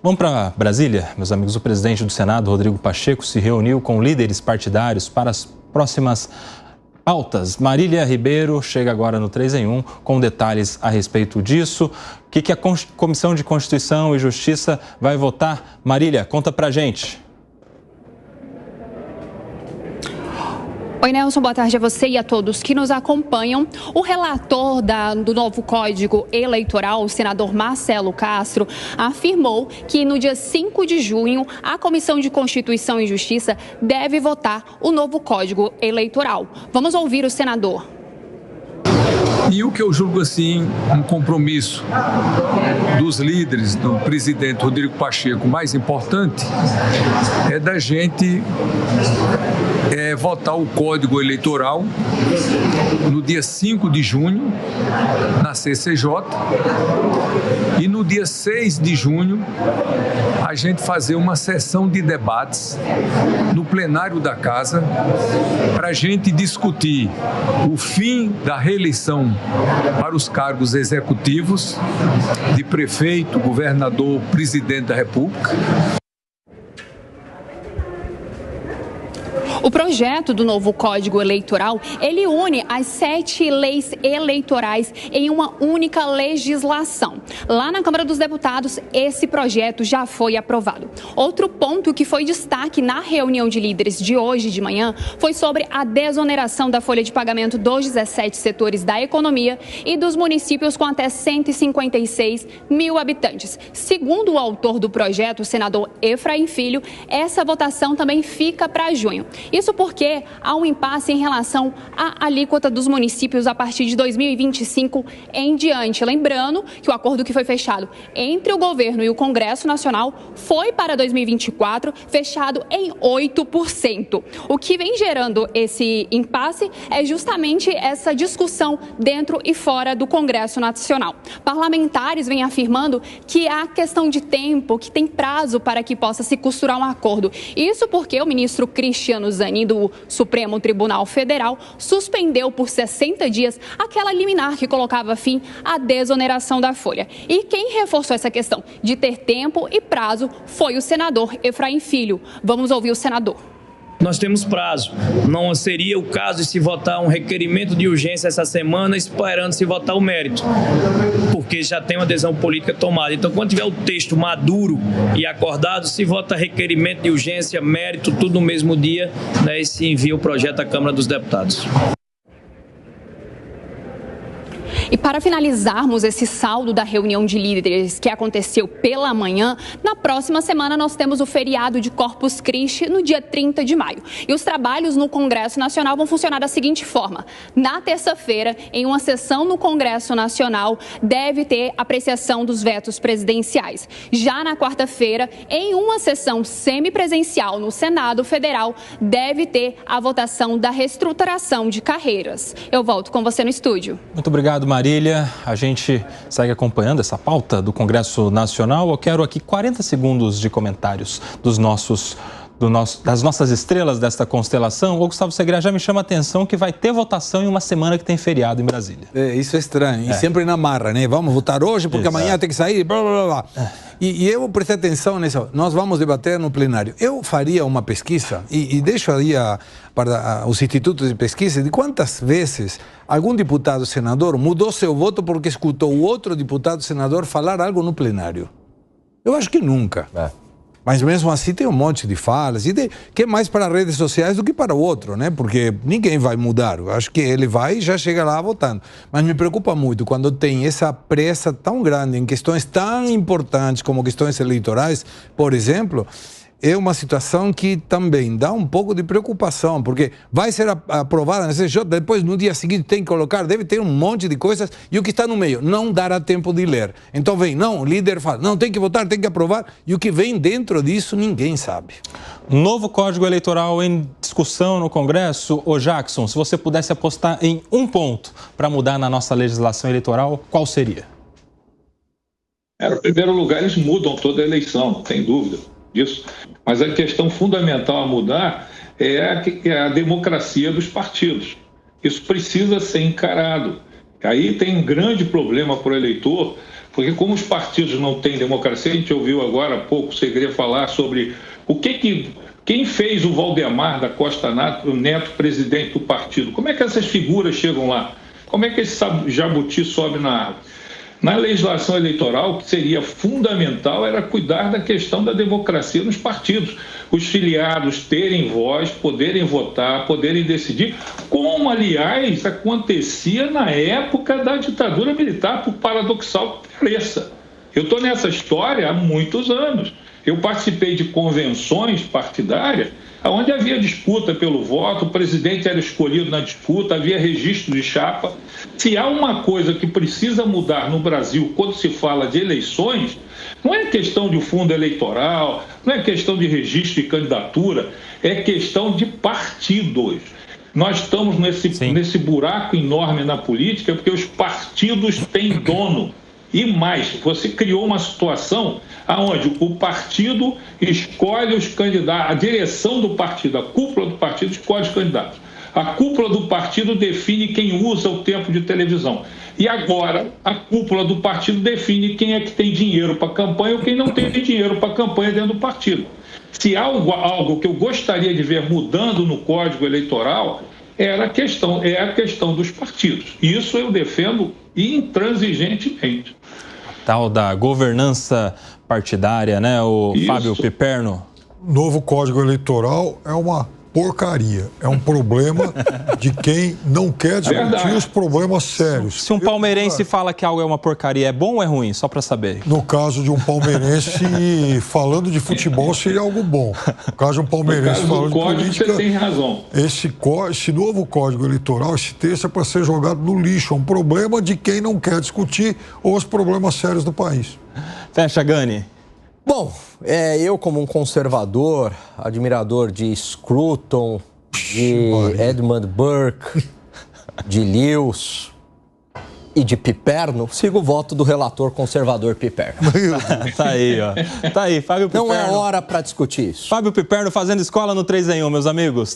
Vamos para Brasília, meus amigos. O presidente do Senado, Rodrigo Pacheco, se reuniu com líderes partidários para as próximas pautas. Marília Ribeiro chega agora no 3 em 1 com detalhes a respeito disso. O que a Comissão de Constituição e Justiça vai votar? Marília, conta pra gente. Oi, Nelson, boa tarde a você e a todos que nos acompanham. O relator do novo Código Eleitoral, o senador Marcelo Castro, afirmou que no dia 5 de junho, a Comissão de Constituição e Justiça deve votar o novo Código Eleitoral. Vamos ouvir o senador. E o que eu julgo assim um compromisso dos líderes, do presidente Rodrigo Pacheco, mais importante é da gente votar o Código Eleitoral no dia 5 de junho na CCJ e no dia 6 de junho a gente fazer uma sessão de debates no plenário da Casa para a gente discutir o fim da reeleição para os cargos executivos de prefeito, governador, presidente da República. O projeto do novo Código Eleitoral, ele une as 7 leis eleitorais em uma única legislação. Lá na Câmara dos Deputados, esse projeto já foi aprovado. Outro ponto que foi destaque na reunião de líderes de hoje de manhã foi sobre a desoneração da folha de pagamento dos 17 setores da economia e dos municípios com até 156 mil habitantes. Segundo o autor do projeto, o senador Efraim Filho, essa votação também fica para junho. Isso porque há um impasse em relação à alíquota dos municípios a partir de 2025 em diante. Lembrando que o acordo que foi fechado entre o governo e o Congresso Nacional foi para 2024 fechado em 8%. O que vem gerando esse impasse é justamente essa discussão dentro e fora do Congresso Nacional. Parlamentares vêm afirmando que há questão de tempo, que tem prazo para que possa se costurar um acordo. Isso porque o ministro Cristiano Zanin, do Supremo Tribunal Federal, suspendeu por 60 dias aquela liminar que colocava fim à desoneração da folha. E quem reforçou essa questão de ter tempo e prazo foi o senador Efraim Filho. Vamos ouvir o senador. Nós temos prazo. Não seria o caso de se votar um requerimento de urgência essa semana esperando se votar o mérito, porque já tem uma decisão política tomada. Então, quando tiver o texto maduro e acordado, se vota requerimento de urgência, mérito, tudo no mesmo dia, né, e se envia o projeto à Câmara dos Deputados. E para finalizarmos esse saldo da reunião de líderes que aconteceu pela manhã, na próxima semana nós temos o feriado de Corpus Christi no dia 30 de maio. E os trabalhos no Congresso Nacional vão funcionar da seguinte forma. Na terça-feira, em uma sessão no Congresso Nacional, deve ter apreciação dos vetos presidenciais. Já na quarta-feira, em uma sessão semipresencial no Senado Federal, deve ter a votação da reestruturação de carreiras. Eu volto com você no estúdio. Muito obrigado, Marília. A gente segue acompanhando essa pauta do Congresso Nacional. Eu quero aqui 40 segundos de comentários das nossas estrelas desta constelação. O Gustavo Segre já me chama a atenção que vai ter votação em uma semana que tem feriado em Brasília. Isso é estranho. E sempre na marra, né? Vamos votar hoje porque amanhã tem que sair, blá, blá, blá. E eu prestei atenção nisso. Nós vamos debater no plenário. Eu faria uma pesquisa e deixo aí para os institutos de pesquisa de quantas vezes algum deputado senador mudou seu voto porque escutou o outro deputado senador falar algo no plenário. Eu acho que nunca. Mas mesmo assim tem um monte de falas, que é mais para redes sociais do que para o outro, né? Porque ninguém vai mudar. Eu acho que ele vai e já chega lá votando. Mas me preocupa muito quando tem essa pressa tão grande em questões tão importantes como questões eleitorais, por exemplo. É uma situação que também dá um pouco de preocupação, porque vai ser aprovada na CCJ, depois no dia seguinte tem que colocar, deve ter um monte de coisas, e o que está no meio não dará tempo de ler. Então o líder fala, não, tem que votar, tem que aprovar, e o que vem dentro disso ninguém sabe. Novo Código Eleitoral em discussão no Congresso. Ô Jackson, se você pudesse apostar em um ponto para mudar na nossa legislação eleitoral, qual seria? Em primeiro lugar, eles mudam toda a eleição, não tem dúvida disso. Mas a questão fundamental a mudar é a democracia dos partidos. Isso precisa ser encarado. Aí tem um grande problema para o eleitor, Porque como os partidos não têm democracia, a gente ouviu agora há pouco, você queria falar sobre quem fez o Valdemar da Costa Neto presidente do partido. Como é que essas figuras chegam lá? Como é que esse jabuti sobe na árvore? Na legislação eleitoral, o que seria fundamental era cuidar da questão da democracia nos partidos. Os filiados terem voz, poderem votar, poderem decidir, como, aliás, acontecia na época da ditadura militar, por paradoxal que pareça. Eu estou nessa história há muitos anos. Eu participei de convenções partidárias onde havia disputa pelo voto, o presidente era escolhido na disputa, havia registro de chapa. Se há uma coisa que precisa mudar no Brasil quando se fala de eleições, não é questão de fundo eleitoral, não é questão de registro de candidatura, é questão de partidos. Nós estamos nesse buraco enorme na política porque os partidos têm dono. E mais, você criou uma situação onde o partido escolhe os candidatos, a direção do partido, a cúpula do partido escolhe os candidatos. A cúpula do partido define quem usa o tempo de televisão. E agora, a cúpula do partido define quem é que tem dinheiro para a campanha ou quem não tem dinheiro para a campanha dentro do partido. Se há algo que eu gostaria de ver mudando no Código Eleitoral, é a questão dos partidos. Isso eu defendo intransigentemente. Tal da governança partidária, né, o Isso. Fábio Piperno? Novo Código Eleitoral é uma porcaria. É um problema de quem não quer discutir os problemas sérios. Se um palmeirense fala que algo é uma porcaria, é bom ou é ruim? Só para saber. No caso de um palmeirense falando de futebol seria algo bom. No caso de um palmeirense falando de política, você tem razão. Esse novo Código Eleitoral, esse texto é para ser jogado no lixo. É um problema de quem não quer discutir os problemas sérios do país. Fecha, Gani. Bom, eu como um conservador, admirador de Scruton, de Edmund Burke, de Lewis e de Piperno, sigo o voto do relator conservador Piperno. Tá aí, ó. Tá aí, Fábio Piperno. Não é hora para discutir isso. Fábio Piperno fazendo escola no 3 em 1, meus amigos.